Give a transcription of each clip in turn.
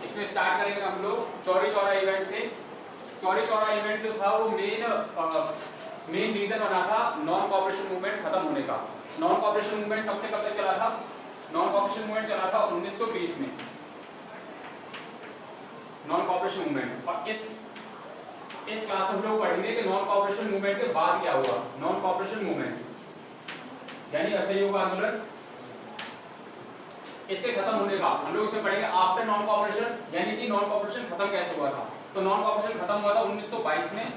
इसमें स्टार्ट करेंगे हम लोग चौरी चौरा इवेंट से। चौरी चौरा इवेंट जो था वो मेन रीजन बना था नॉन कॉपरेशन मूवमेंट खत्म होने का। नॉन कॉपरेशन मूवमेंट कब से कब तक चला था? नॉन कॉपरेशन मूवमेंट चला था 1920 में, नॉन कॉपरेशन मूवमेंट। और इस क्लास में हम लोग पढ़ेंगे कि नॉन कॉपरेशन मूवमेंट के बाद क्या हुआ। नॉन कॉपरेशन मूवमेंट यानी असहयोग आंदोलन, इसके खत्म होने का हम लोग इसमें पढ़ेंगे आफ्टर नॉन कॉपरेशन, यानी कि नॉन कॉपरेशन खत्म कैसे हुआ था। तो नॉन कॉपरेशन खत्म हुआ था 1922 में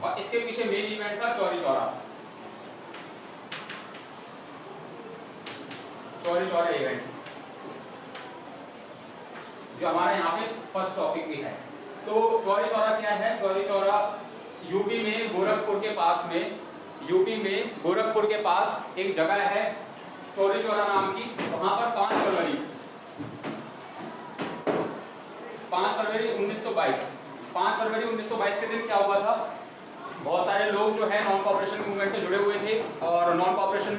और इसके पीछे मेन इवेंट था चौरी चौरा। चौरी चौरा इवेंट जो हमारे यहाँ पे फर्स्ट टॉपिक भी है। तो चौरी चौरा क्या है? चौरी चौरा यूपी में गोरखपुर के पास में, यूपी में गोरखपुर के पास एक जगह है चौरी चौरा नाम की। वहां पर 5 फरवरी 1922 5 फरवरी 1922 के दिन क्या हुआ था? बहुत सारे लोग जो है नॉन कॉपरेशन मूवमेंट से जुड़े हुए थे और नॉन कॉपरेशन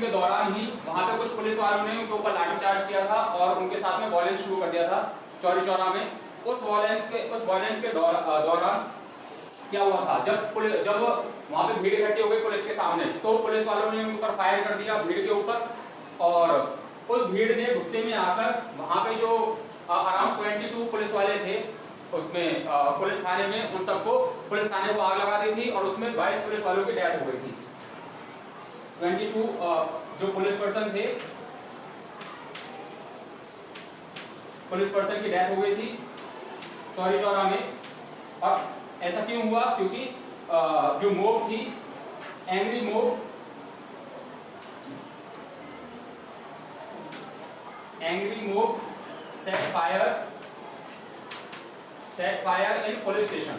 के दौरान ही वहां पे कुछ पुलिस वालों ने उनके ऊपर लाठीचार्ज किया था और उनके साथ में वॉयलेंस शुरू कर दिया था चौरी चौरा में। उस वॉयलेंस के दौरान क्या हुआ था? जब वहां पे भीड़ इकट्ठी हो गई पुलिस के सामने, तो पुलिस वालों ने उनके ऊपर फायर कर दिया भीड़ के ऊपर। और उस भीड़ ने गुस्से में आकर वहां पे जो अराउंड 22 पुलिस वाले थे उसमें पुलिस थाने में, उन सबको पुलिस थाने को आग लगा दी थी और उसमें 22 पुलिस वालों की डेथ हो गई थी। 22 जो पुलिस पर्सन की डेथ हो गई थी चौरी चौरा में। और ऐसा क्यों हुआ? क्योंकि जो मोब थी, angry mob set fire in police station.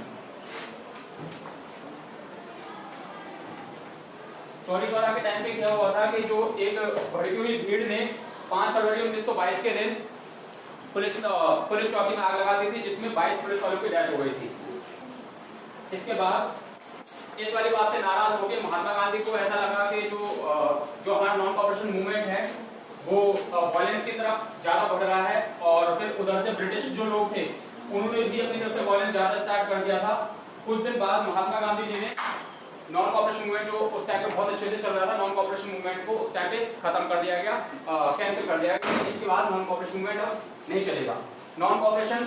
Chauri Chaura के टाइम पे क्या हुआ था कि जो एक भड़की हुई भीड़ ने 5 फरवरी 1922 के दिन पुलिस चौकी में आग लगा दी थी, जिसमें 22 पुलिस वालों की डेथ हो गई थी। इसके बाद इस वाली बात से नाराज होकर महात्मा गांधी को ऐसा लगा कि जो हमारा नॉन कॉपरेशन मूवमेंट है वो वायलेंस की तरफ ज्यादा बढ़ रहा है। और फिर उधर से ब्रिटिश जो लोग थे उन्होंने भी अपनी तरफ से वायलेंस ज्यादा स्टार्ट कर दिया था। कुछ दिन बाद महात्मा गांधी जी ने नॉन कॉपरेशन मूवमेंट जो उस टाइम पे बहुत अच्छे से चल रहा था, नॉन कॉपरेशन मूवमेंट को उस टाइम पे खत्म कर दिया गया, कैंसिल कर दिया गया। इसके बाद नॉन कॉपरेशन मूवमेंट अब नहीं चलेगा। नॉन कॉपरेशन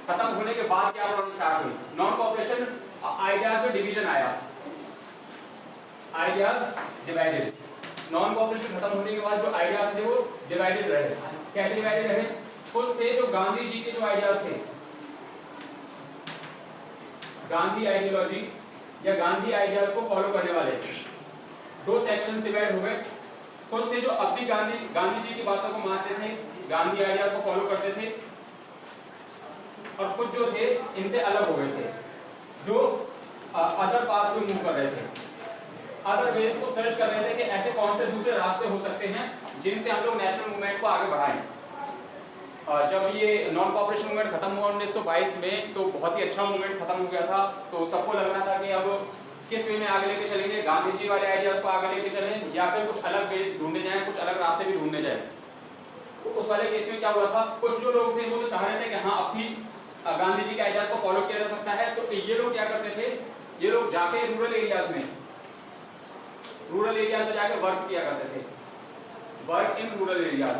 खत्म होने के बाद क्या प्रॉब्लम स्टार्ट हुई? नॉन कॉपरेशन आइडियाज में डिवीजन आया, आइडियाज डिवाइडेड। नॉन कॉपरेशन खत्म होने के बाद जो आइडियाज थे वो डिवाइडेड रहे। कैसे डिवाइडेड रहे? कुछ थे जो गांधी जी के जो आइडियाज थे, गांधी आइडियोलॉजी या गांधी आइडियाज को फॉलो करने वाले, 2 सेक्शंस डिवाइड हो गए। कुछ थे जो अब भी गांधी जी की बातों को मानते थे, गांधी आइडियाज को फॉलो करते थे, और कुछ जो थे इनसे अलग हो गए थे, जो अदर पाथ पे मूव कर रहे थे, अदर वेज को सर्च कर रहे थे कि ऐसे कौन से दूसरे रास्ते हो सकते हैं जिनसे हम लोग नेशनल मूवमेंट को आगे बढ़ाएं। जब ये नॉन कॉपरेशन मूवमेंट खत्म हुआ 1922 में, तो बहुत ही अच्छा मूवमेंट खत्म हो गया था। तो सबको लग रहा था कि अब किस वे में आगे लेके चलेंगे, गांधी जी वाले आइडियाज को आगे लेके चलें या फिर कुछ अलग वेज ढूंढने जाएं, कुछ अलग रास्ते भी ढूंढने जाएं। तो उस वाले केस में क्या हुआ था? कुछ जो लोग थे वो तो चाह रहे थे कि हाँ अब भी गांधी जी के आइडियाज को फॉलो किया जा सकता है। तो ये लोग क्या करते थे? ये लोग जाके रूरल एरियाज में जाके वर्क किया करते थे, वर्क इन रूरल एरियाज।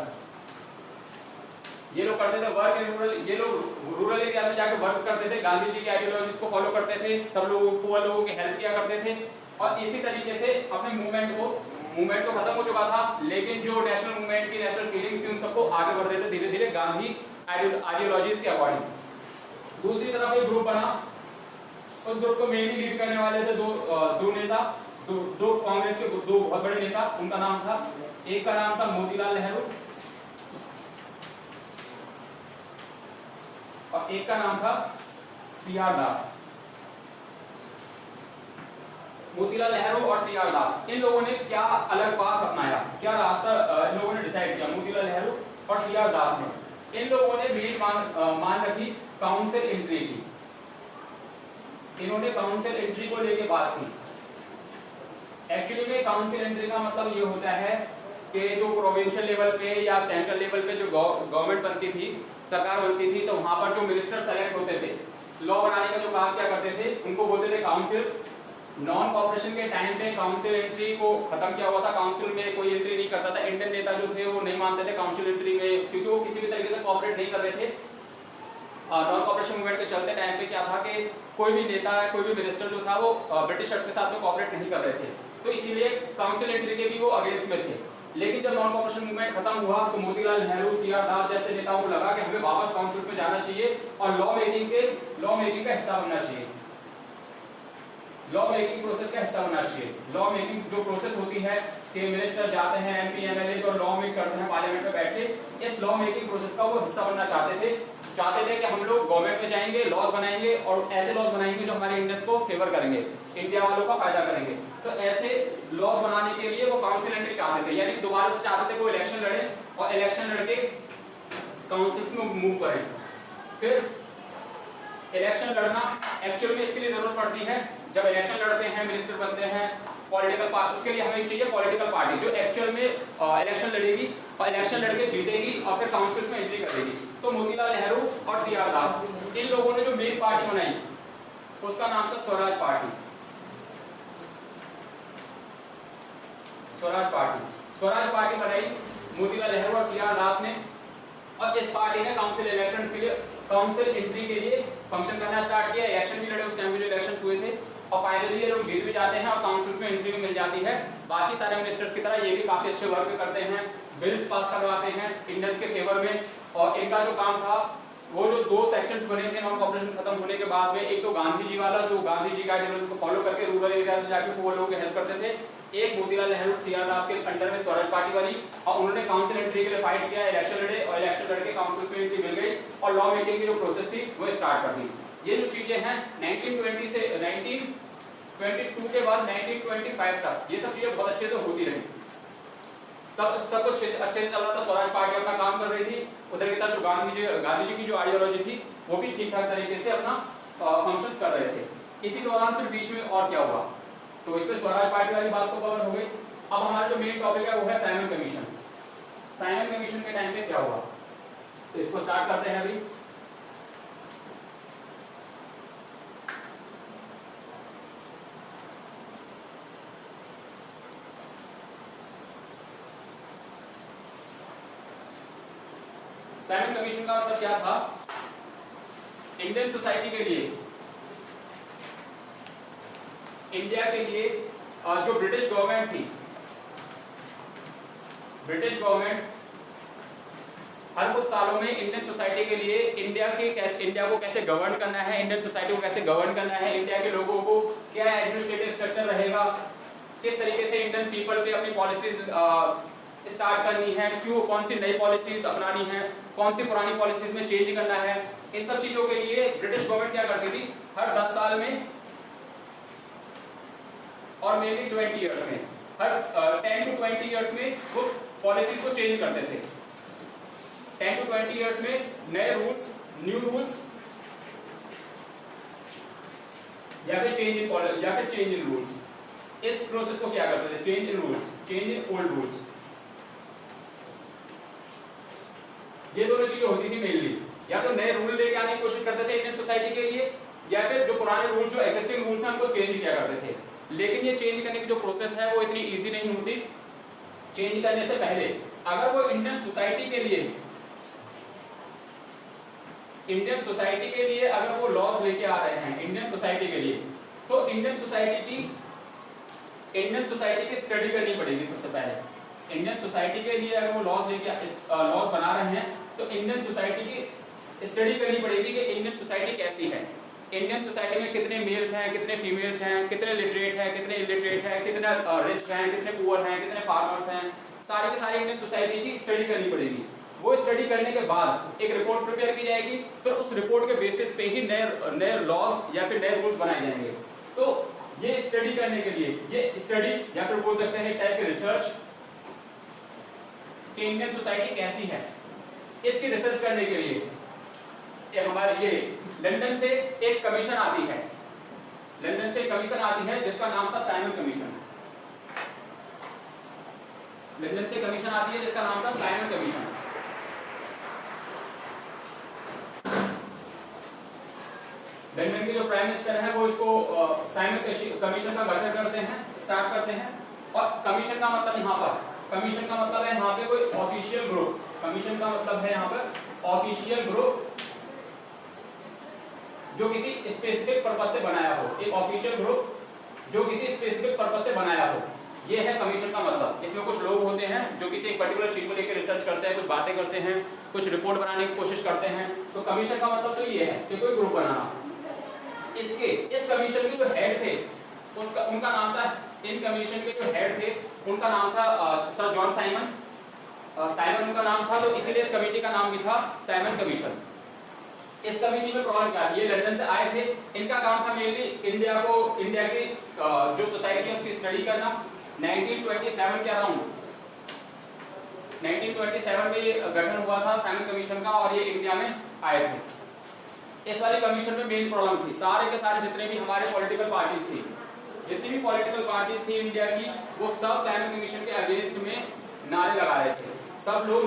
ये लोग करते थे वर्क इन रूरल, ये लोग रूरल एरिया में जाकर वर्क करते थे, गांधी जी की आइडियोलॉजीज को फॉलो करते थे, सब लोगों को हेल्प किया करते थे। और इसी तरीके से अपने मूवमेंट तो खत्म हो चुका था, लेकिन जो नेशनल मूवमेंट की नेशनल फीलिंग्स थी उन सबको आगे बढ़ते थे धीरे धीरे गांधी आइडियोलॉजीज के अकॉर्डिंग। दूसरी तरफ एक ग्रुप बना, उस ग्रुप को मेनली लीड करने वाले थे दो नेता, दो कांग्रेस के 2 बहुत बड़े नेता। उनका नाम था, एक का नाम था मोतीलाल नेहरू और एक का नाम था CR दास। मोतीलाल नेहरू और CR दास, इन लोगों ने क्या अलग पाथ अपनाया, क्या रास्ता इन लोगों ने डिसाइड किया? मोतीलाल नेहरू और CR दास ने, इन लोगों ने भी मान रखी काउंसिल एंट्री की। इन्होंने काउंसिल एंट्री को लेके बात की। एक्चुअली में काउंसिल एंट्री का मतलब ये होता है कि जो प्रोविंशियल लेवल पे या सेंट्रल लेवल पे जो गवर्नमेंट बनती थी, सरकार बनती थी, तो वहां पर जो मिनिस्टर सेलेक्ट होते थे, लॉ बनाने का जो काम क्या करते थे, उनको बोलते थे काउंसिल्स। नॉन कॉपरेशन के टाइम पे काउंसिल एंट्री को खत्म किया हुआ था, काउंसिल में कोई एंट्री नहीं करता था। इंडियन नेता जो थे वो नहीं मानते थे काउंसिल एंट्री में, क्योंकि वो किसी भी तरीके से कॉपरेट नहीं कर रहे थे। नॉन कॉपरेशन मूवमेंट के चलते टाइम पे क्या था कि कोई भी नेता, कोई भी मिनिस्टर जो था वो ब्रिटिशर्स के साथ में कॉपरेट नहीं कर रहे थे, तो इसीलिए काउंसिल एंट्री के भी वो अगेंस्ट में थे। लेकिन जब नॉन कॉपरेशन मूवमेंट खत्म हुआ तो मोतीलाल नेहरू, सीआर दास जैसे नेताओं को लगा कि हमें वापस काउंसिल में जाना चाहिए और लॉ मेकिंग का हिस्सा बनना चाहिए, लॉ मेकिंग प्रोसेस का हिस्सा बनना चाहिए। लॉ मेकिंग जो प्रोसेस होती है कि मिनिस्टर जाते हैं, एमपी एमएलए और लॉ मेक करते हैं पार्लियामेंट में बैठ के, इस लॉ मेकिंग प्रोसेस का वो हिस्सा बनना चाहते थे कि हम लोग गवर्नमेंट में जाएंगे, लॉज बनाएंगे और ऐसे लॉज बनाएंगे जो हमारे इंडियंस को फेवर करेंगे, इंडिया वालों का फायदा करेंगे। तो ऐसे लॉज बनाने के लिए वो काउंसिल एंट्री चाहते थे, यानी कि दोबारा से चाहते थे वो इलेक्शन लड़े और इलेक्शन लड़के काउंसिल में मूव करें। फिर इलेक्शन लड़ना एक्चुअल में इसके लिए जरूरत पड़ती है, जब इलेक्शन लड़ते हैं, मिनिस्टर बनते हैं, पॉलिटिकल पार्टी, उसके लिए हमें चाहिए पॉलिटिकल पार्टी जो एक्चुअल में इलेक्शन लड़ेगी और इलेक्शन लड़के जीतेगी और फिर काउंसिल में एंट्री करेगी। तो मोतीलाल नेहरू और सीआर दास, इन लोगों ने जो मेन पार्टी बनाई उसका नाम था स्वराज पार्टी। स्वराज पार्टी बनाई मोतीलाल नेहरू और सीआर दास ने, और इस पार्टी ने काउंसिल इलेक्शंस के लिए, काउंसिल एंट्री के लिए फंक्शन करना स्टार्ट किया। इलेक्शन भी लड़े उस टाइम पे जो इलेक्शंस हुए थे, और फाइनली ये लोग जीत भी जाते हैं और काउंसिल में एंट्री भी मिल जाती है। बाकी सारे मिनिस्टर्स की तरह ये भी काफी अच्छे वर्क करते हैं, बिल्स पास करवाते हैं इंडियंस के फेवर में। और इनका जो काम था, वो जो दो सेक्शंस बने थे नॉन कॉपरेशन खत्म होने के बाद में, एक तो गांधी जी वाला जो गांधी जी गाइडलाइंस को फॉलो करके रूरल एरिया में जाके वो लोगों की हेल्प करते थे, एक मोतीलाल नेहरू सीआर दास के अंडर में स्वराज पार्टी वाली, और उन्होंने काउंसिल एंट्री के लिए फाइट किया, इलेक्शन लड़े और इलेक्शन लड़के काउंसिल में एंट्री मिल गई और लॉ मेकिंग की जो प्रोसेस थी वो स्टार्ट कर दी। ये जो चीजें हैं 1920 से 1922 के बाद 1925 तक ये सब चीजें बहुत अच्छे से होती रही, सब कुछ अच्छे से चल रहा था। स्वराज पार्टी अपना काम कर रही थी, उधर की तरफ जो गांधी जी की जो आइडियोलॉजी थी वो भी ठीक ठाक तरीके से अपना फंक्शंस कर रहे थे। इसी दौरान फिर बीच में और क्या हुआ, तो इसमें स्वराज पार्टी वाली बात तो कवर हो गई। अब हमारा जो मेन टॉपिक है वो है साइमन कमीशन। साइमन कमीशन के टाइम पे क्या हुआ, तो इसको स्टार्ट करते हैं अभी। साइमन कमीशन का मतलब क्या था, इंडियन सोसाइटी के लिए, इंडिया के लिए जो ब्रिटिश गवर्नमेंट थी, ब्रिटिश गवर्नमेंट हर कुछ सालों में इंडियन सोसाइटी के लिए इंडिया को कैसे गवर्न करना है, इंडियन सोसाइटी को कैसे गवर्न करना है, इंडिया के लोगों को क्या एडमिनिस्ट्रेटिव स्ट्रक्चर रहेगा, किस तरीके से इंडियन पीपल पे अपनी पॉलिसीज स्टार्ट करनी है, क्यों, कौन सी नई पॉलिसीज अपनानी है, कौन सी पुरानी पॉलिसीज में चेंज करना है, इन सब चीजों के लिए ब्रिटिश गवर्नमेंट क्या करती थी, हर 10 साल में और मेनली 20 इयर्स में, हर 10 to 20 इयर्स में वो पॉलिसीज को चेंज करते थे। 10 to 20 इयर्स में नए रूल्स, न्यू रूल्स या फिर चेंज इन रूल्स, इस प्रोसेस को क्या करते थे, change in rules, change in old rules. ये दोनों चीजें होती थी मेनली, या तो नए रूल लेके आने की कोशिश करते थे इंडियन सोसाइटी के लिए, या फिर जो पुराने रूल, जो एग्जिस्टिंग रूल्स हैं उनको चेंज किया करते थे। लेकिन ये चेंज करने की जो प्रोसेस है वो इतनी इजी नहीं होती। चेंज करने से पहले अगर वो इंडियन सोसाइटी के लिए अगर वो लॉज लेके आ रहे हैं इंडियन सोसाइटी के लिए, तो इंडियन सोसाइटी की स्टडी करनी पड़ेगी सबसे पहले। इंडियन सोसाइटी के लिए अगर वो लॉज बना रहे हैं तो इंडियन सोसाइटी की स्टडी करनी पड़ेगी कि इंडियन सोसाइटी कैसी है, इंडियन सोसाइटी में कितने मेल्स हैं, कितने फीमेल्स हैं, कितने लिटरेट हैं, कितने इलिटरेट हैं, कितने रिच हैं, कितने पुअर हैं, कितने फार्मर्स हैं, सारे के सारे इंडियन सोसाइटी की स्टडी करनी पड़ेगी। वो स्टडी करने के बाद एक रिपोर्ट प्रिपेयर की जाएगी, फिर उस रिपोर्ट के बेसिस पे ही नए लॉज या फिर नए रूल्स बनाए जाएंगे। तो ये स्टडी करने के लिए, ये स्टडी या फिर बोल सकते हैं टाइप के रिसर्च कि इंडियन सोसाइटी कैसी है, इसकी रिसर्च करने के लिए हमारे ये लंदन से एक कमीशन आती है, जिसका नाम था साइमन कमीशन। लंदन से कमीशन आती है जिसका नाम था साइमन कमीशन। लंदन के जो प्राइम मिनिस्टर हैं वो इसको साइमन कमीशन का गठन करते हैं, स्टार्ट करते हैं। और कमीशन का मतलब यहाँ पर, कमीशन का मतलब है यहाँ पे कोई ऑफिशियल ग्रुप, कमीशन का मतलब है यहाँ पर ऑफिशियल ग्रुप जो किसी स्पेसिफिक पर्पस से बनाया हो, एक ऑफिशियल ग्रुप जो किसी स्पेसिफिक पर्पस से बनाया हो, ये है कमीशन का मतलब। इसमें कुछ लोग होते हैं जो किसी एक पर्टिकुलर चीज को लेकर रिसर्च करते हैं, कुछ बातें करते हैं, कुछ रिपोर्ट बनाने की कोशिश करते हैं। तो कमीशन का मतलब तो ये है कि कोई ग्रुप बनाना। इस कमीशन के जो हेड थे उनका नाम था, इन कमीशन के जो हेड थे उनका नाम था सर जॉन साइमन। साइमन उनका नाम था, तो इसीलिए इस कमेटी का नाम भी था साइमन कमीशन। इस कमेटी में प्रॉब्लम क्या, ये लंदन से आए थे, इनका काम था मेनली इंडिया की जो सोसाइटी है उसकी स्टडी करना। 1927 के अराउंड 1927 में ये गठन हुआ था साइमन कमीशन का और ये इंडिया में आए थे। इस वाली कमीशन में मेन प्रॉब्लम थी, सारे के सारे जितने भी हमारे पॉलिटिकल पार्टीज थी, जितनी भी पॉलिटिकल पार्टीज थी इंडिया की, वो सब साइमन कमीशन के अगेंस्ट में नारे लगा रहे थे। सब लोग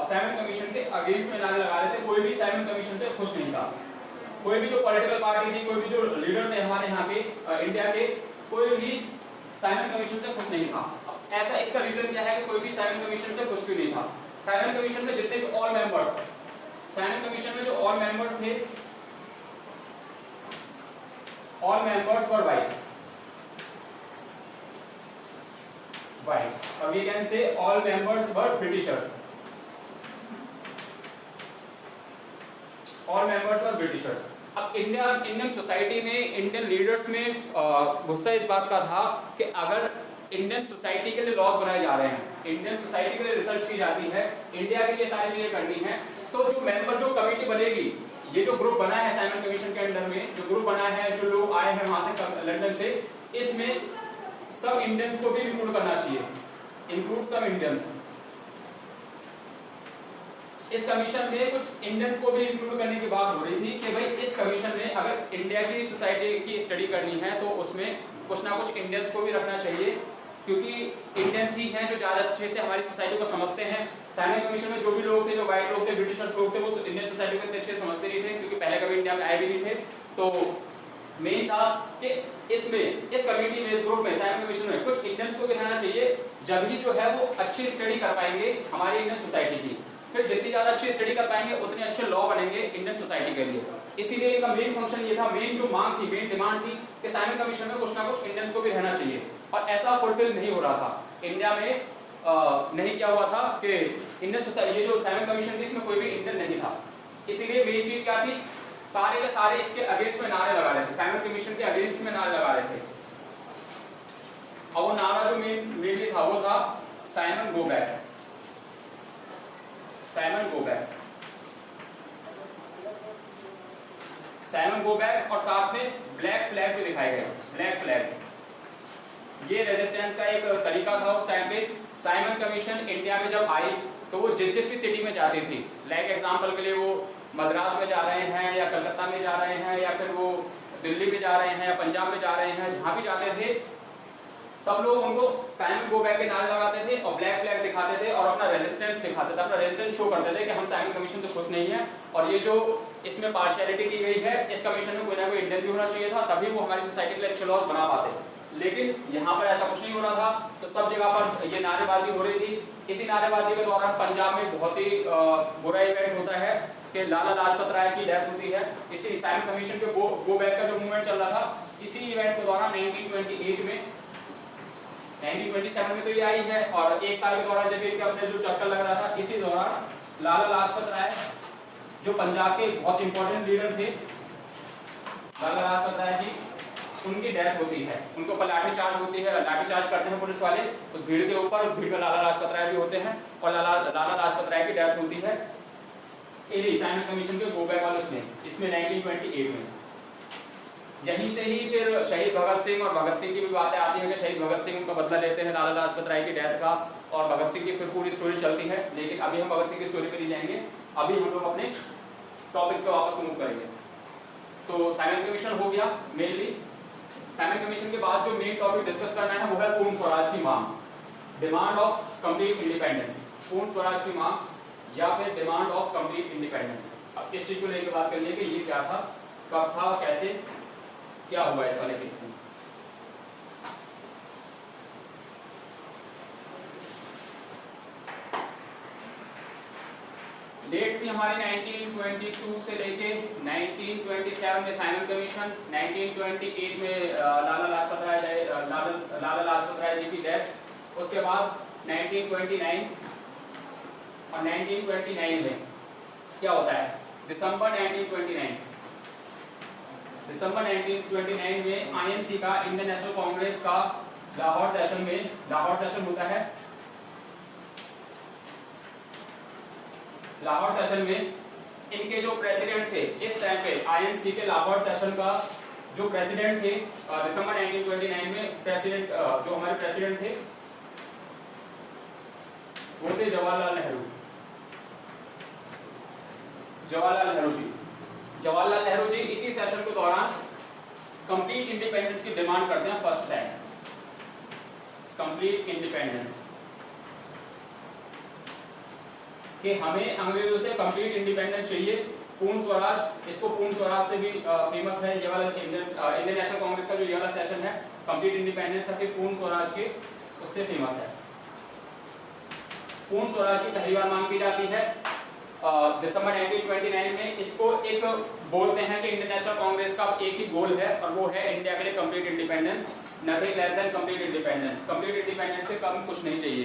साइमन कमीशन के अगेंस्ट में नारे लगा रहे थे, कोई भी साइमन कमीशन से खुश नहीं था। कोई भी जो पॉलिटिकल पार्टी थी, कोई भी जो लीडर थे हमारे यहाँ के इंडिया के, कोई भी साइमन कमीशन से खुश नहीं था। ऐसा इसका रीजन क्या है कि कोई भी साइमन कमीशन से खुश क्यों नहीं था? साइमन कमीशन में जितने भी ऑल मेंबर्स, साइमन कमीशन में जो ऑल मेंबर्स थे, all members were white, or we can say all members were Britishers. All members were Britishers. अब इंडियन सोसाइटी में, इंडियन लीडर्स में गुस्सा इस बात का था कि अगर इंडियन सोसाइटी के लिए लॉज बनाए जा रहे हैं, इंडियन सोसाइटी के लिए रिसर्च की जाती है, इंडिया के लिए सारी चीजें करनी है, तो जो मेंबर, जो कमेटी बनेगी, ये जो ग्रुप बना है साइमन कमीशन के अंडर में, जो ग्रुप बना है, जो लोग आए हैं वहां से लंदन से, इसमें सब इंडियंस को भी इंक्लूड करना चाहिए, इंक्लूड सब इंडियंस। इस कमीशन में कुछ इंडियंस को भी इंक्लूड करने की बात हो रही थी कि भाई इस कमीशन में अगर इंडिया की सोसाइटी की स्टडी करनी है तो उसमें कुछ ना कुछ इंडियंस को भी रखना चाहिए, क्योंकि इंडियंस ही हैं जो ज्यादा अच्छे से हमारी सोसाइटी को समझते हैं। साइमन कमीशन में जो भी लोग थे, जो व्हाइट लोग थे, ब्रिटिशर्स लोग थे, वो इंडियन सोसाइटी को इतने अच्छे से समझते नहीं थे, क्योंकि पहले कभी इंडिया में आए भी नहीं थे। तो मेन था कि इसमें, इस कमेटी में, इस ग्रुप में, साइमन कमीशन में कुछ इंडियंस को भी रहना चाहिए, जब ही जो है वो अच्छी स्टडी कर पाएंगे हमारी इंडियन सोसाइटी की। फिर जितनी ज्यादा अच्छी स्टडी कर पाएंगे उतने अच्छे लॉ बनेंगे इंडियन सोसाइटी के लिए। इसीलिए इनका मेन फंक्शन ये था, मेन जो मांग थी, मेन डिमांड थी कि साइमन कमीशन में कुछ ना कुछ इंडियंस को भी रहना चाहिए, और ऐसा फुलफिल नहीं हो रहा था इंडिया में। नहीं किया हुआ था कि इंडियन सोसाइटी, ये जो साइमन कमीशन थी इसमें कोई भी इंडियन नहीं था। इसीलिए मेन चीज क्या थी, सारे के सारे इसके अगेंस्ट में नारे लगा रहे थे, साइमन कमीशन के अगेंस्ट में नारे लगा रहे थे। और वो नारा जो मेनली था वो था Simon go back, Simon go back, Simon go back. और साथ में ब्लैक फ्लैग भी दिखाए गए, ब्लैक फ्लैग। ये रेजिस्टेंस का एक तरीका था उस टाइम पे। साइमन कमीशन इंडिया में जब आई तो वो जिस जिस भी सिटी में जाती थी, लाइक एग्जांपल के लिए वो मद्रास में जा रहे हैं या कलकत्ता में जा रहे हैं या फिर वो दिल्ली में जा रहे हैं या पंजाब में जा रहे हैं, जहां भी जाते थे सब लोग उनको साइमन गो बैक के नारे लगाते थे और ब्लैक फ्लैग दिखाते थे और अपना रेजिस्टेंस दिखाते थे, अपना रेजिस्टेंस शो करते थे कि हम साइमन कमीशन से खुश नहीं है, और ये जो इसमें पार्शियलिटी की गई है, इस कमीशन में कोई ना कोई इंडियन भी होना चाहिए था, तभी वो हमारी सोसाइटी के लिए अच्छे लॉज बना पाते। लेकिन यहाँ पर ऐसा कुछ नहीं हो रहा था, तो सब जगह पर ये नारेबाजी हो रही थी। इसी नारेबाजी के दौरान पंजाब में बहुत ही बुरा इवेंट होता है कि लाला लाजपत राय की डेथ होती है। इसी साइमन कमीशन के गो बैक का जो मूवमेंट चल रहा था, इसी इवेंट के दौरान 1928 में, 1927 में तो ये आई है, और एक साल के दौरान जब इनके अपने जो चक्कर लग रहा था, इसी दौरान लाला लाजपत राय जो पंजाब के बहुत इंपॉर्टेंट लीडर थे, लाला लाजपत राय जी, उनकी डेथ होती है। उनको पर लाठीचार्ज होती है, लाठीचार्ज करते हैं पुलिस वाले उस भीड़ के ऊपर, उस भीड़ में लाला लाजपत राय भी होते हैं और लाला लाजपत राय की डेथ होती है साइमन कमीशन के गो बैक वाले इसमें 1928 में। यहीं से ही फिर शहीद भगत सिंह और भगत सिंह की भी बातें आती हैं कि शहीद भगत सिंह उनका बदला लेते हैं लाला लाजपत राय की डेथ का, और भगत सिंह की फिर पूरी स्टोरी चलती है। लेकिन अभी हम भगत सिंह की स्टोरी पे नहीं जाएंगे, अभी हम लोग अपने टॉपिक्स पे वापस मूव करेंगे। तो साइमन कमीशन हो गया मेनली। साइमन कमीशन के बाद जो मेन टॉपिक डिस्कस करना है वो है पूर्ण स्वराज की मांग, डिमांड ऑफ कंप्लीट इंडिपेंडेंस, पूर्ण स्वराज की मांग या फिर डिमांड ऑफ कंप्लीट इंडिपेंडेंस। अब इस चीज को लेकर बात कर लिए कि ये क्या था, कब था, कैसे क्या हुआ इस वाले केस में। डेट्स थी हमारे 1922 से लेके 1927 में साइमन कमीशन, 1928 में लाला लाजपत राय जी की डेथ, उसके बाद 1929 और 1929 में क्या होता है, दिसंबर 1929 में आईएनसी का, इंडियन नेशनल कांग्रेस का लाहौर सेशन होता है। लाहौर सेशन में इनके जो प्रेसिडेंट थे इस टाइम पे, आईएनसी के लाहौर सेशन का जो प्रेसिडेंट थे दिसंबर 1929 में, प्रेसिडेंट जो हमारे प्रेसिडेंट थे वो थे जवाहरलाल नेहरू जी इसी सेशन के दौरान कंप्लीट इंडिपेंडेंस की डिमांड करते हैं फर्स्ट टाइम, कंप्लीट इंडिपेंडेंस, कि हमें अंग्रेजों से कंप्लीट इंडिपेंडेंस चाहिए, पूर्ण स्वराज। इसको पूर्ण स्वराज से भी फेमस है ये वाला इंडियन नेशनल कांग्रेस का जो ये वाला सेशन है, कंप्लीट इंडिपेंडेंस है, पूर्ण स्वराज के उससे फेमस है। पूर्ण स्वराज की पहली बार मांग की जाती है दिसंबर 1929 में। इसको एक बोलते हैं कि इंडियन नेशनल कांग्रेस का एक ही गोल है और वो है इंडिया के लिए complete independence, nothing less than complete independence. Complete independence से कम कुछ नहीं चाहिए,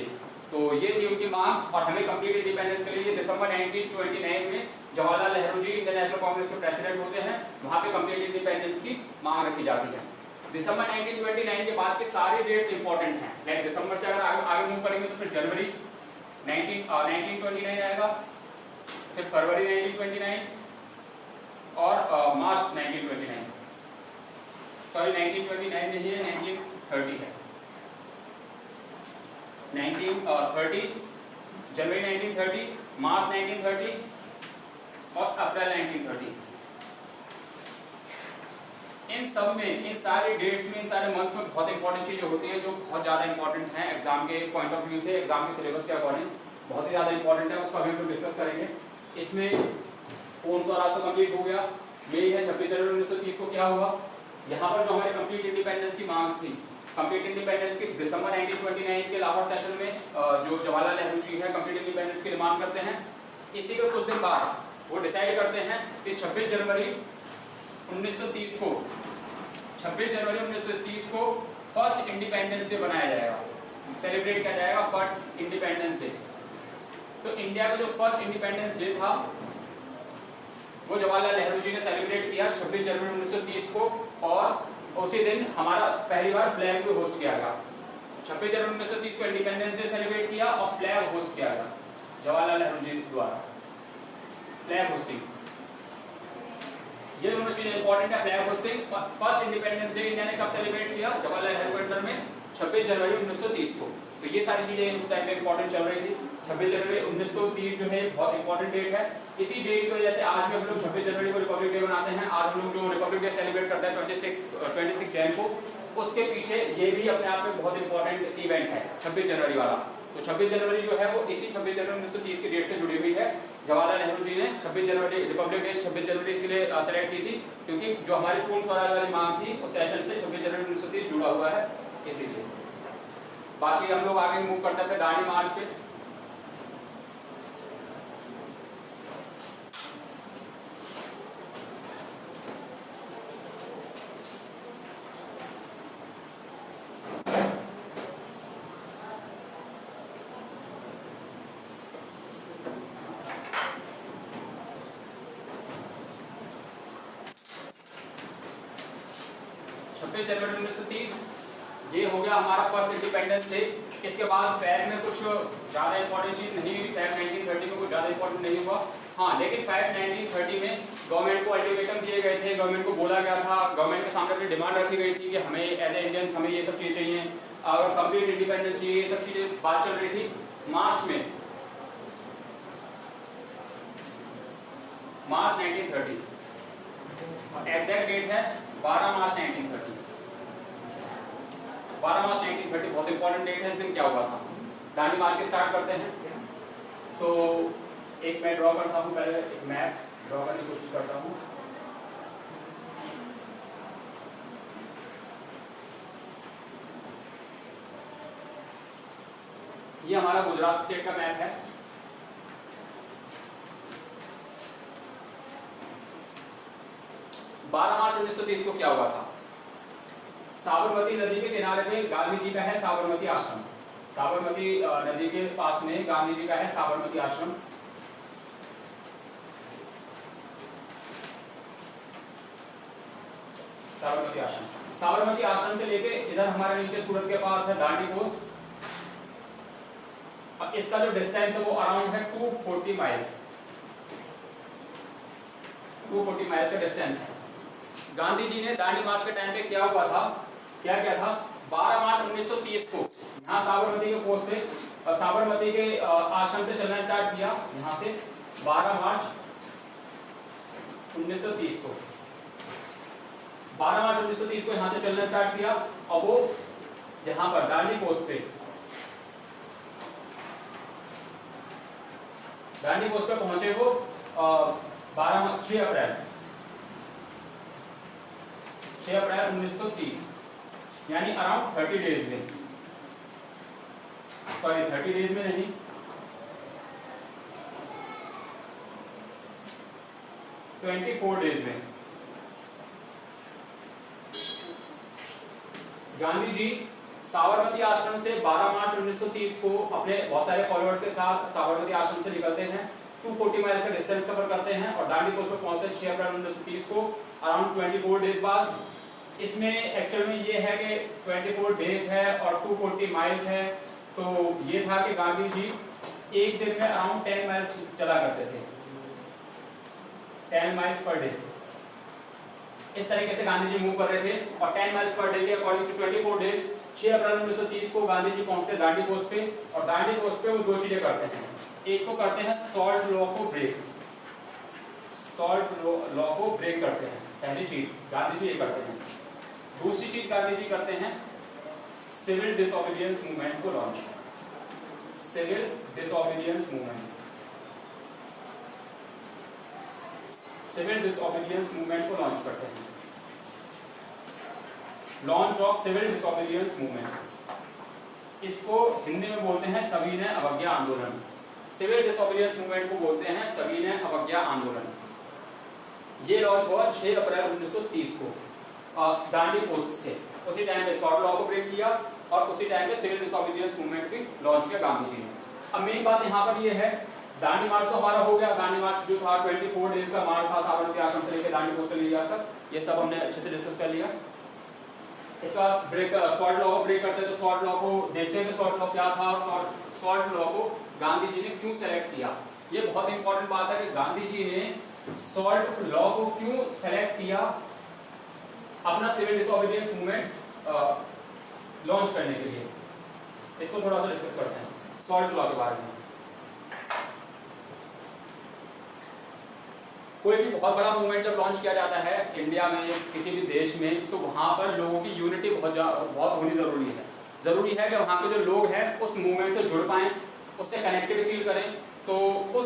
तो ये थी उनकी मांग। और हमें कंप्लीट इंडिपेंडेंस के लिए दिसंबर 1929 में जवाहरलाल नेहरू जी इंडियन नेशनल कांग्रेस के प्रेसिडेंट होते हैं, वहां पे कंप्लीट इंडिपेंडेंस की मांग रखी जाती है। दिसंबर 1929 के बाद के सारे डेट्स इंपॉर्टेंट हैं, लाइक दिसंबर से अगर आगे मूव करेंगे तो फिर जनवरी 1929 आएगा, फिर फरवरी 1929 और मार्च 1929, सॉरी 1929 नहीं है, 1930 है। 1930, जनवरी 1930, मार्च 1930 और अप्रैल 1930। इन सब में, इन सारे डेट्स में, इन सारे मंथ्स में बहुत इंपॉर्टेंट चीजें होती हैं जो बहुत ज्यादा इंपॉर्टेंट हैं एग्जाम के पॉइंट ऑफ व्यू से, एग्जाम के सिलेबस के अकॉर्डिंग बहुत ही ज्यादा इंपॉर्टेंट है, उसको अभी हम लोग डिस्कस करेंगे। इसमें पूर्ण स्वराज तो कंप्लीट हो गया, यही है 26 जनवरी 1930 को क्या हुआ, यहाँ पर जो हमारे कंप्लीट इंडिपेंडेंस की मांग थी, कंप्लीट इंडिपेंडेंस की दिसंबर 1929 के लाहौर सेशन में जो जवाहरलाल नेहरू जी है कंप्लीट इंडिपेंडेंस की डिमांड करते हैं। इसी के कुछ दिन बाद वो डिसाइड करते हैं कि 26 जनवरी 1930 को, 26 जनवरी 1930 को फर्स्ट इंडिपेंडेंस डे बनाया जाएगा, सेलिब्रेट किया जाएगा फर्स्ट इंडिपेंडेंस डे। तो इंडिया का जो फर्स्ट इंडिपेंडेंस डे था वो जवाहरलाल नेहरू जी ने सेलिब्रेट किया 26 जनवरी 1930 को, और उसी दिन हमारा पहली बार फ्लैग भी होस्ट किया गया। 26 जनवरी 1930 को इंडिपेंडेंस डे सेलिब्रेट किया और फ्लैग होस्ट किया गया जवाहरलाल नेहरू जी द्वारा, फ्लैग होस्टिंग। ये दोनों चीजें इंपॉर्टेंट है, flag hosting. First independence day India ने कब सेलिब्रेट किया, जवाहरलाल नेहरू के अंडर में 26 जनवरी 1930 को। तो ये सारी चीजें उस टाइम पे इंपॉर्टेंट चल रही थी। 26 जनवरी 1930 जो है बहुत इंपॉर्टेंट डेट है। इसी डेट की वजह से आज भी हम लोग 26 जनवरी को रिपब्लिक डे मनाते हैं। आज हम लोग जो रिपब्लिक डे सेलिब्रेट करते हैं 26 जैन को, उसके पीछे ये भी अपने आप में बहुत इंपॉर्टेंट इवेंट है 26 जनवरी वाला। तो 26 जनवरी जो है वो इसी 26 जनवरी 1930 की डेट से जुड़ी हुई है। जवाहरलाल नेहरू जी ने 26 जनवरी रिपब्लिक डे 26 जनवरी इसलिए सेलेक्ट की थी क्योंकि जो हमारी पूर्ण स्वराज वाली मांग थी उस सेशन से 26 जनवरी 1930 जुड़ा हुआ है, इसीलिए। बाकी हम लोग आगे मूव करते हैं दांडी मार्च पे। जनवरी 1930 ये हो गया हमारा फर्स्ट इंडिपेंडेंस डे। इसके बाद फैक्ट में कुछ ज्यादा इंपॉर्टेंट चीज नहीं हुई, फैक्ट 1930 में कुछ ज्यादा इंपॉर्टेंट नहीं हुआ। हाँ, लेकिन फैक्ट 1930 में गवर्नमेंट को अल्टीमेटम दिए गए थे, गवर्नमेंट को बोला गया था, गवर्नमेंट के सामने अपनी डिमांड रखी गई थी कि हमें एज ए इंडियंस हमें ये सब चीजें चाहिए और कंप्लीट इंडिपेंडेंस चाहिए, ये सब चीजें बात चल रही थी। मार्च 1930 एग्जैक्ट डेट है 12 मार्च 1930। 12 मार्च 1930 बहुत इंपॉर्टेंट डेट है। इस दिन क्या हुआ था, दांडी मार्च के स्टार्ट करते हैं। तो एक मैं ड्रॉ करता हूँ, पहले एक मैप ड्रॉ करने की कोशिश करता हूँ। ये हमारा गुजरात स्टेट का मैप है। मार्च 1930 को क्या हुआ था? साबरमती नदी के किनारे पे गांधी जी का है साबरमती आश्रम। साबरमती नदी के पास में गांधी जी का है साबरमती आश्रम। साबरमती आश्रम, साबरमती आश्रम से लेके इधर हमारे नीचे सूरत के पास है दांडी पोस्ट। अब इसका जो डिस्टेंस है वो अराउंड है 240 माइल्स। 240 माइल्स का डिस्टेंस है। गांधी जी ने दांडी मार्च के टाइम पे क्या हुआ था, क्या क्या था? 12 मार्च 1930 को यहाँ साबरमती के पोस्ट से साबरमती के आश्रम से चलना स्टार्ट किया। यहाँ से 12 मार्च 1930 को 12 मार्च 1930 को यहाँ से चलना स्टार्ट किया और वो यहाँ पर दांडी पोस्ट पे पहुंचे वो 6 अप्रैल 1930, यानी अराउंड 30 डेज में, सॉरी 30 डेज में नहीं, 24 डेज में गांधी जी साबरमती आश्रम से 12 मार्च 1930 को अपने बहुत सारे फॉलोअर्स के साथ साबरमती आश्रम से निकलते हैं। 240 माइल्स का डिस्टेंस कवर करते हैं और दांडी पोस्ट पर पहुंचते हैं 6 अप्रैल 1930 को, अराउंड 24 डेज बाद। इसमें एक्चुअल में ये है कि 24 डेज है और 240 माइल्स है, तो ये था कि गांधी जी एक दिन में अराउंड 10 माइल्स चला करते थे, 10 माइल्स पर डे। इस तरीके से गांधी जी मूव कर रहे थे और 10 माइल्स पर डे के अकॉर्डिंग टू 24 डेज 6 अप्रैल 1930 को गांधी जी पहुंचते दांडी पोस्ट पे। और दांडी पोस्ट पे वो दो चीजें करते हैं, एक तो करते हैं सॉल्ट लॉ को ब्रेक, सॉल्ट लॉ को ब्रेक करते हैं, पहली चीज गांधी जी ये करते हैं। दूसरी चीज गांधी जी करते हैं सिविल डिसओबीडियंस मूवमेंट को launch, civil disobedience movement, civil disobedience movement को लॉन्च करते हैं। Launch of civil disobedience movement, इसको हिंदी में बोलते हैं सविनय अवज्ञा आंदोलन। सिविल डिसओबीडियंस मूवमेंट को बोलते हैं सविनय अवज्ञा आंदोलन। ये लॉन्च हुआ 6 अप्रैल 1930 को दांडी पोस्ट से। उसी टाइम पे सॉल्ट लॉ को ब्रेक किया और उसी टाइम पे सिविल डिसओबीडियंस मूवमेंट भी लॉन्च किया गांधी जी ने। अब मेन बात यहाँ पर ये है, दांडी मार्च तो हमारा हो गया। दांडी मार्च जो था 24 डेज का मार्च था, साबरमती आश्रम से लेकर दांडी पोस्ट ले लिया तक, ये सब हमने अच्छे से डिस्कस कर लिया। इसके बाद ब्रेक सॉल्ट लॉ को ब्रेक करते हैं, तो सॉल्ट लॉ को देखते हैं कि सॉल्ट लॉ क्या था और सॉल्ट लॉ को गांधी जी ने क्यों सेलेक्ट किया। ये बहुत इंपॉर्टेंट बात है कि गांधी जी ने सॉल्ट लॉ को क्यों सेलेक्ट किया अपना सिविल डिसओबीडियंस मूवमेंट लॉन्च करने के लिए। इसको थोड़ा सा डिस्कस करते हैं सॉल्ट लॉ के बारे में। कोई भी बहुत बड़ा मूवमेंट जब लॉन्च किया जाता है इंडिया में, किसी भी देश में, तो वहां पर लोगों की यूनिटी बहुत होनी जरूरी है। जरूरी है कि वहां के जो लोग हैं उस मूवमेंट से जुड़ पाएं, उससे कनेक्टेड फील करें। तो उस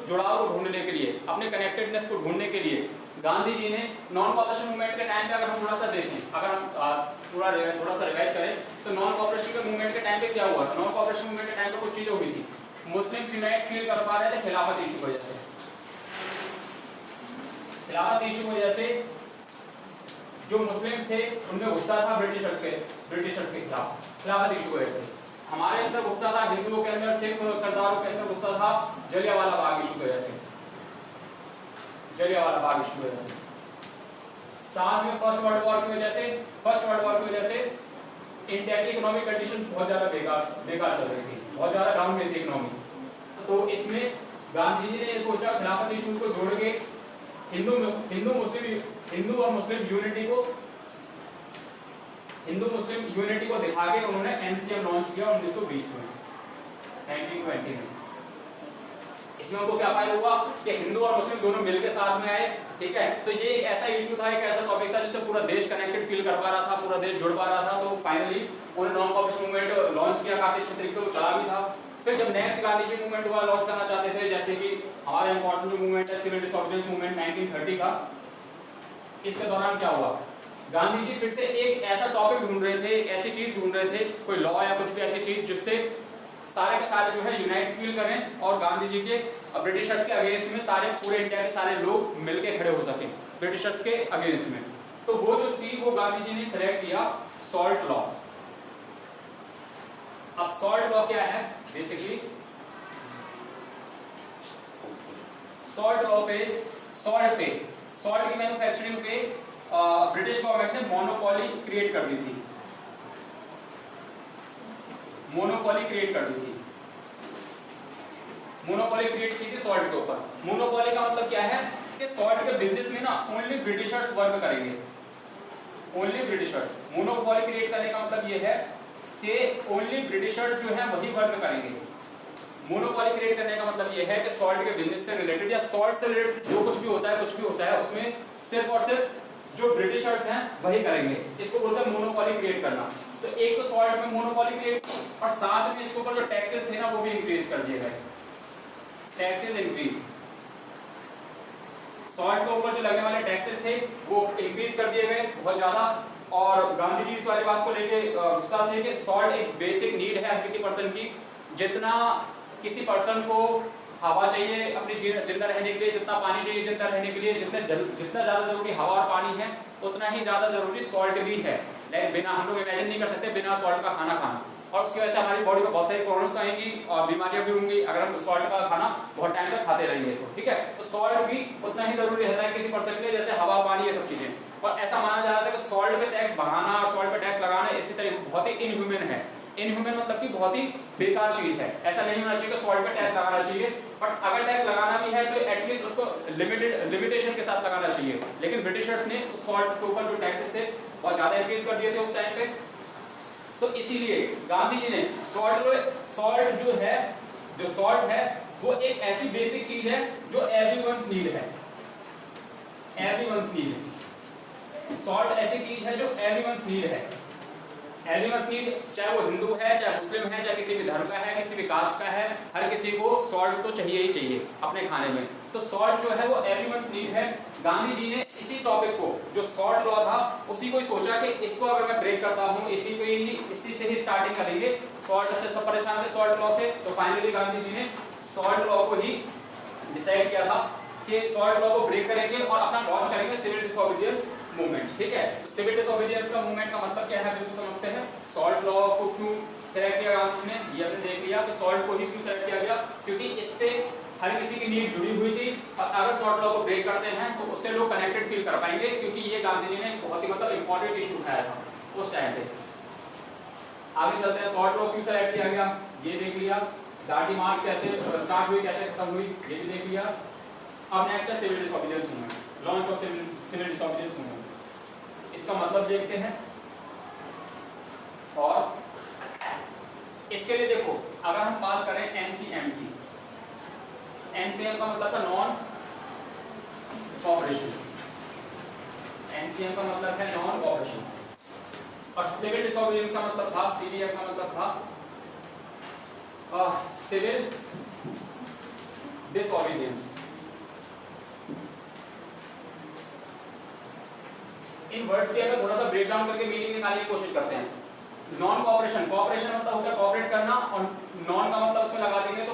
जुड़ाव को ढूंढने के लिए, अपने कनेक्टेडनेस को ढूंढने के लिए गांधी जी ने नॉन कॉपरेशन मूवमेंट के टाइम पे, अगर हम थोड़ा सा देखें, अगर हम थोड़ा सा रिवाइज करें, तो नॉन कॉपरेशन के मूवमेंट के टाइम पे क्या हुआ? नॉन कॉपरेशन मूवमेंट के टाइम पे कुछ चीजें हुई थी। मुस्लिम यूनाइट फील कर पा रहे थे खिलाफत इशू की वजह से। खिलाफत इशू की वजह से जो मुस्लिम थे उनमें गुस्सा था ब्रिटिशर्स के खिलाफ, खिलाफत इशू की वजह से। हमारे अंदर गुस्सा था, हिंदुओं के अंदर, सिख सरदारों के अंदर गुस्सा था जलियांवाला बाग इशू की वजह से, जलियांवाला बाग इशू की वजह से। साथ में फर्स्ट वर्ल्ड वॉर की वजह से इंडिया की इकोनॉमिक कंडीशंस बहुत ज्यादा बेकार चल रही थी, बहुत ज्यादा डाउन में थी इकोनॉमी। तो इसमें गांधी जी ने सोचा खिलाफत इशू को जोड़ के हिंदू और मुस्लिम यूनिटी को दिखा के उन्होंने एनसीएम लॉन्च किया 1920 में, 1920 में। इसमें उनको क्या फायदा हुआ कि हिंदू और मुस्लिम दोनों मिलकर साथ में आए, ठीक है। तो ये एक ऐसा इशू था, एक ऐसा टॉपिक था जिससे पूरा देश कनेक्टेड फील कर पा रहा था, पूरा देश जुड़ पा रहा था। तो फाइनली उन्होंने नॉन कॉपरेशन मूवमेंट लॉन्च किया, काफी अच्छे तरीके से वो चला भी था। फिर जब नेक्स्ट गांधी जी मूवमेंट हुआ, लॉन्च करना चाहते थे, जैसे कि हमारा इंपॉर्टेंट जो मूवमेंट है सिविल डिसोबीडियंस मूवमेंट 1930 का, इसके दौरान क्या हुआ, गांधी जी फिर से एक ऐसा टॉपिक ढूंढ रहे थे, ऐसी चीज ढूंढ रहे थे, कोई लॉ या कुछ भी ऐसी चीज जिससे सारे के सारे जो है यूनाइट फील करें और गांधी जी के ब्रिटिशर्स के अगेंस्ट में सारे पूरे इंडिया के सारे लोग मिलके खड़े हो सके ब्रिटिशर्स के अगेंस्ट में। तो वो जो थी वो गांधी जी ने सेलेक्ट किया सॉल्ट लॉ। अब सॉल्ट लॉ क्या है बेसिकली, सॉल्ट लॉ पे सॉल्ट की मैन्युफैक्चरिंग पे ब्रिटिश गवर्नमेंट ने मोनोपोली क्रिएट कर दी थी, मोनोपोली क्रिएट की थी सॉल्ट के ऊपर। मोनोपोली का मतलब क्या है कि सॉल्ट के बिजनेस में ना ओनली ब्रिटिशर्स वर्क करेंगे, ओनली ब्रिटिशर्स। मोनोपोली क्रिएट करने का मतलब ये है कि ओनली ब्रिटिशर्स जो है वही वर्क करेंगे। मोनोपोली क्रिएट करने का मतलब ये है कि सॉल्ट के बिजनेस से रिलेटेड या सॉल्ट से रिलेटेड जो कुछ भी होता है उसमें सिर्फ और सिर्फ जो ब्रिटिशर्स हैं वही करेंगे। इसको बोलते हैं मोनोपोली क्रिएट करना। तो एक तो सॉल्ट में मोनोपोली क्रिएट और साथ में इसके ऊपर जो टैक्सेस थे ना वो भी इंक्रीज कर दिए गए, टैक्सेस इंक्रीज। सॉल्ट के ऊपर जो लगने वाले टैक्सेस थे वो इंक्रीज कर दिए गए बहुत ज्यादा। और गांधी जी इस वाली बात को लेके गुस्सा थे कि सॉल्ट एक बेसिक नीड है किसी पर्सन की। जितना किसी पर्सन को हवा चाहिए अपनी जिंदा रहने के लिए, जितना पानी चाहिए जिंदा रहने के लिए, जितना ज्यादा जरूरी हवा और पानी है उतना ही ज्यादा जरूरी सॉल्ट भी है। लेकिन बिना, हम लोग इमेजिन नहीं कर सकते बिना सॉल्ट का खाना खाना, और उसकी वजह से हमारी बॉडी में बहुत सारी प्रॉब्लम्स आएंगी और बीमारियां भी होंगी अगर हम सॉल्ट का खाना बहुत टाइम तक खाते रहेंगे तो, ठीक है। तो सॉल्ट भी उतना ही जरूरी रहता है किसी पर्सन के लिए जैसे हवा पानी ये सब चीजें। और ऐसा माना जा रहा था कि सॉल्ट पे टैक्स बढ़ाना और सॉल्ट पे टैक्स लगाना इसी तरह बहुत ही इनह्यूमन है। इनह्यूमन मतलब कि बहुत ही बेकार चीज है। ऐसा नहीं होना चाहिए कि सॉल्ट पे टैक्स लगाना चाहिए, बट अगर टैक्स लगाना भी है तो एटलीस्ट उसको लिमिटेशन के साथ लगाना चाहिए। लेकिन ब्रिटिशर्स ने सॉल्ट के ऊपर जो टैक्सेस थे बहुत ज्यादा इंक्रीज कर दिए थे उस टाइम पे। तो इसीलिए गांधी जी ने सॉल्ट जो है वो एक ऐसी बेसिक चीज है जो एवरीवन्स नीड है, एवरीवन्स नीड। सॉल्ट ऐसी चीज है जो एवरीवन्स नीड है, एवरीवन्स नीड, चाहे वो हिंदू है, चाहे मुस्लिम है, चाहे किसी भी धर्म का है, किसी भी कास्ट का है, हर किसी को सॉल्ट तो चाहिए ही चाहिए अपने खाने में। तो सॉल्ट जो है वो एवरीवन्स नीड है। गांधी जी ने इसी टॉपिक को, जो सॉल्ट लॉ था, उसी को ही सोचा कि इसको अगर मैं ब्रेक करता हूँ, इसी से ही स्टार्टिंग करेंगे। सॉल्ट से सब परेशान थे सॉल्ट लॉ से, तो फाइनली गांधी जी ने सॉल्ट लॉ को ही डिसाइड किया था कि सॉल्ट लॉ को ब्रेक करेंगे और अपना लॉन्च करेंगे सिविल डिसोबीडियंस मूवमेंट, ठीक है। तो सिविल डिसोबीडियंस का मूवमेंट का मतलब क्या है बिल्कुल समझते हैं। सॉल्ट लॉ को क्यों सेलेक्ट किया गांधी जी ने, ये हमने देख लिया। तो सॉल्ट को ही क्यों सेलेक्ट किया गया, क्योंकि इससे हर किसी की नीड जुड़ी हुई थी और अगर सॉल्ट लॉ को ब्रेक करते हैं तो उससे लोग कनेक्टेड फील कर पाएंगे, क्योंकि ये गांधी जी ने बहुत ही मतलब इंपॉर्टेंट इशू उठाया था उस टाइम पे। आगे चलते हैं, सॉल्ट लॉ क्यों सेलेक्ट किया गया ये देख लिया, दांडी मार्च कैसे स्टार्ट हुई कैसे खत्म हुई ये भी देख लिया। अब नेक्स्ट है civil disobedience movement, launch of civil disobedience movement. इसका मतलब देखते हैं। और इसके लिए देखो, अगर हम बात करें एनसीएम की, एनसीएम का मतलब था नॉन कॉपरेशन, एनसीएम का मतलब है नॉन कॉपरेशन, और सिविल डिसोबीडियंस का मतलब था, सीडीएम का मतलब था सिविल डिसोबीडियंस। इन वर्ड्स की अगर थोड़ा सा ब्रेक डाउन करके मीनिंग निकालने की कोशिश करते हैं। नॉन कॉपरेशन, कॉपरेशन मतलब होता है कॉपरेट करना, और नॉन का मतलब उसमें लगा देंगे तो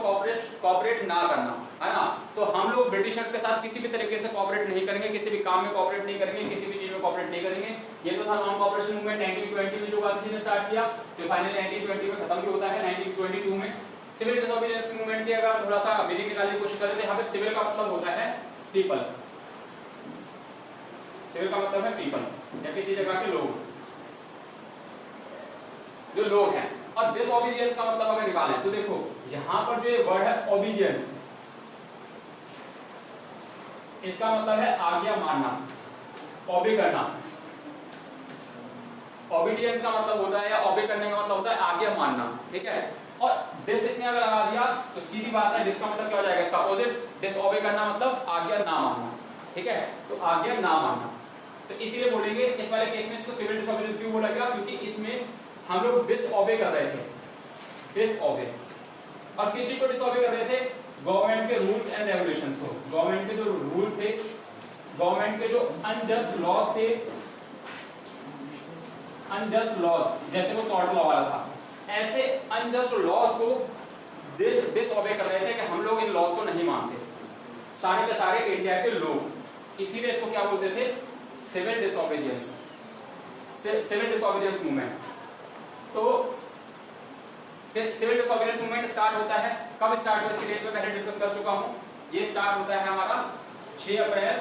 कॉपरेट ना करना, है ना। तो हम लोग ब्रिटिशर्स के साथ किसी भी तरीके से कॉपरेट नहीं करेंगे, किसी भी काम में कॉपरेट नहीं करेंगे, किसी भी चीज में कॉपरेट नहीं करेंगे। ये तो था नॉन कॉपरेशन मूवमेंट 1920 में जो गांधी जी ने स्टार्ट किया, तो फाइनली 1920 में खत्म भी होता है 1922 में। सिविल डिसोबीडियंस मूवमेंट की अगर थोड़ा सा मीनिंग निकालने की कोशिश करें तो यहाँ पे सिविल का मतलब होता है पीपल, सिविल का मतलब है पीपल या किसी जगह के लोग, जो लोग हैं। और डिसोबीडियंस का मतलब अगर निकालें तो देखो यहां पर जो वर्ड है ओबीडियंस, इसका मतलब है आज्ञा मानना, ओबे करना। ओबीडियंस का मतलब होता है या ओबे करने का मतलब होता है आज्ञा मानना, ठीक है। और डिस इसने अगर लगा दिया तो सीधी बात है, डिस का मतलब क्या हो जाएगा, इसका अपोजिट। डिसओबे करना मतलब आज्ञा ना मानना, ठीक है, तो आज्ञा ना मानना। तो इसीलिए बोलेंगे इस वाले केस में इसको सिविल डिसओबीडियंस क्यों बोला गया, क्योंकि इसमें हम लोग डिसओबे कर रहे थे, डिसओबे। और किस चीज को डिसओबे कर रहे थे, गवर्नमेंट के रूल्स एंड रेगुलेशंस को। गवर्नमेंट के जो रूल्स थे, गवर्नमेंट के जो अनजस्ट लॉज थे, अनजस्ट लॉज, जैसे वो शॉर्ट लॉ वाला था, ऐसे अनजस्ट लॉज को डिसओबे कर रहे थे कि हम लोग इन लॉज को नहीं मानते, सारे के सारे इंडिया के लोग। इसीलिए इसको क्या बोलते थे, civil disobedience, civil disobedience movement. तो सिविल डिसओबीडियंस मूवमेंट स्टार्ट होता है, कब स्टार्ट हुआ इसकी डेट में पहले डिस्कस कर चुका हूं। ये स्टार्ट होता है हमारा 6 अप्रैल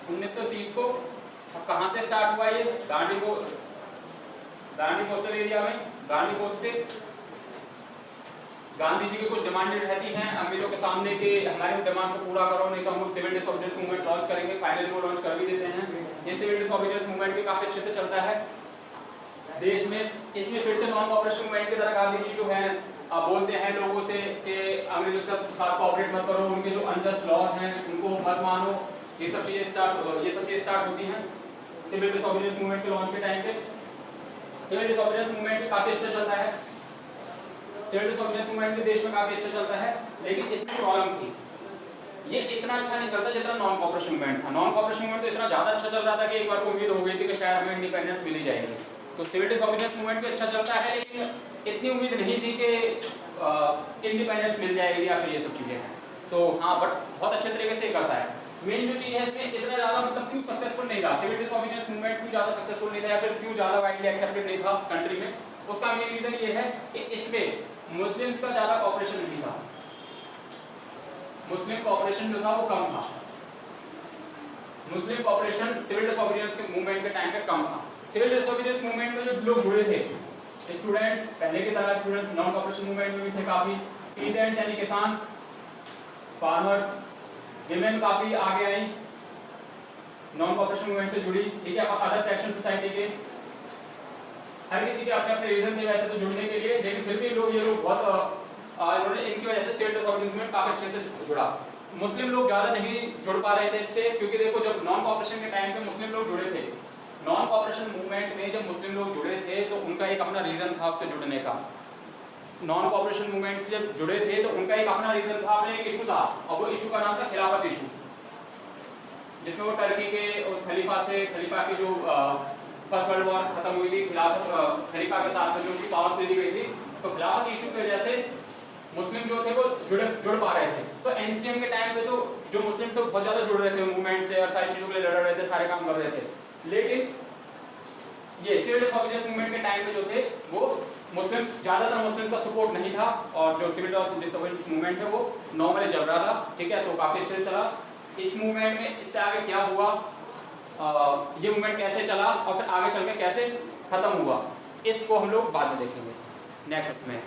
1930 को। अब कहां से स्टार्ट हुआ ये, दांडी कोस्टल एरिया में, दांडी कोस्ट से। गांधी जी की कुछ डिमांडें रहती हैं अंग्रेजों के सामने कि हमारे डिमांड को पूरा करो, नहीं तो हम लोग सिविल डिसओबीडियंस मूवमेंट लॉन्च करेंगे। फाइनली वो लॉन्च कर भी देते हैं। ये सिविल डिसओबीडियंस मूवमेंट भी काफी अच्छे से चलता है देश में। इसमें फिर से नॉन कॉपरेशन मूवमेंट की तरह गांधी जी जो है बोलते हैं लोगों से कि अंग्रेजों के साथ कोऑपरेट मत करो, उनके जो अनजस्ट लॉज हैं उनको मत मानो। ये सब चीजें स्टार्ट होती हैं सिविल डिसओबीडियंस मूवमेंट के लॉन्च के टाइम पे। सिविल डिसओबीडियंस मूवमेंट भी काफी अच्छा चलता है, सिविल डिसओबीडियंस मूवमेंट भी देश में काफी अच्छा चलता है, लेकिन इसमें प्रॉब्लम थी, ये इतना अच्छा नहीं चलता जितना नॉन कॉपरेशन मूवमेंट था। नॉन कॉपरेशन मूवमेंट तो इतना ज्यादा अच्छा चल रहा था कि एक बार को उम्मीद हो गई थी कि शायद हमें इंडिपेंडेंस मिल ही जाएगी। तो सिविल डिसओबीडियंस मूवमेंट भी अच्छा चलता है, लेकिन इतनी उम्मीद नहीं थी कि इंडिपेंडेंस मिल जाएगी या फिर ये सब चीजें हैं। तो हाँ, बट बहुत अच्छे तरीके से करता है। मेन जो चीज है इसमें इतना ज्यादा मतलब क्यों सक्सेसफुल नहीं था, सिविल डिसओबीडियंस मूवमेंट क्यों ज्यादा सक्सेसफुल नहीं था या फिर क्यों ज्यादा वाइडली एक्सेप्टेड नहीं था कंट्री में, उसका मेन रीजन ये है कि इसमें मुस्लिम्स का ज्यादा कॉपरेशन नहीं था। मुस्लिम कॉपरेशन जो था वो कम था। मुस्लिम कॉपरेशन सिविल डिसओबीडियंस के मूवमेंट के टाइम पे कम था। सिविल डिसओबीडियंस मूवमेंट में जो लोग जुड़े थे, स्टूडेंट्स, पहले की तरह स्टूडेंट्स नॉन कॉपरेशन मूवमेंट में भी थे काफी। पीजेंट्स यानी किसान, फार्मर्स, विमेन काफी आगे आई, नॉन कॉपरेशन मूवमेंट से जुड़ी, ठीक है। अदर सेक्शन सोसाइटी के हर किसी के अपने अपने रीजन थे वैसे तो जुड़ने के लिए, लेकिन फिर भी ये लोग बहुत इन्होंने इनकी वजह से सिविल डिसओबीडियंस मूवमेंट काफी अच्छे से जुड़ा। मुस्लिम लोग ज्यादा नहीं जुड़ पा रहे थे इससे, क्योंकि देखो जब नॉन कॉपरेशन के टाइम पे मुस्लिम लोग जुड़े थे, नॉन कॉपरेशन मूवमेंट में जब मुस्लिम लोग जुड़े थे तो उनका एक अपना रीजन था उससे जुड़ने का। नॉन कॉपरेशन मूवमेंट से जब जुड़े थे तो उनका एक अपना रीजन था, अपना एक इशू था, और वो इशू का नाम था खिलाफत इशू, जिसमें वो टर्की के उस खलीफा की जो फर्स्ट वर्ल्ड वॉर खत्म हुई थी, खलीफा के साथ जो उनकी पावर्स ले ली गई थी, तो खिलाफत इशू की वजह से मुस्लिम जो थे वो जुड़ पा रहे थे। तो एनसीएम के टाइम पे तो जो मुस्लिम थे बहुत ज्यादा जुड़ रहे थे मूवमेंट से और सारी चीजों के लिए लड़ रहे थे, सारे काम कर रहे थे। लेकिन ये सिविल डिसओबीडियंस मूवमेंट के टाइम पे जो थे वो मुस्लिम्स, ज्यादातर मुस्लिम का सपोर्ट नहीं था, और जो सिविल डिसओबीडियंस मूवमेंट है वो नॉर्मली चल रहा था, ठीक है। तो काफी अच्छे से चला। इस मूवमेंट में इससे आगे क्या हुआ, ये मूवमेंट कैसे चला और फिर आगे चल के कैसे खत्म हुआ, इसको हम लोग बाद में देखेंगे नेक्स्ट में।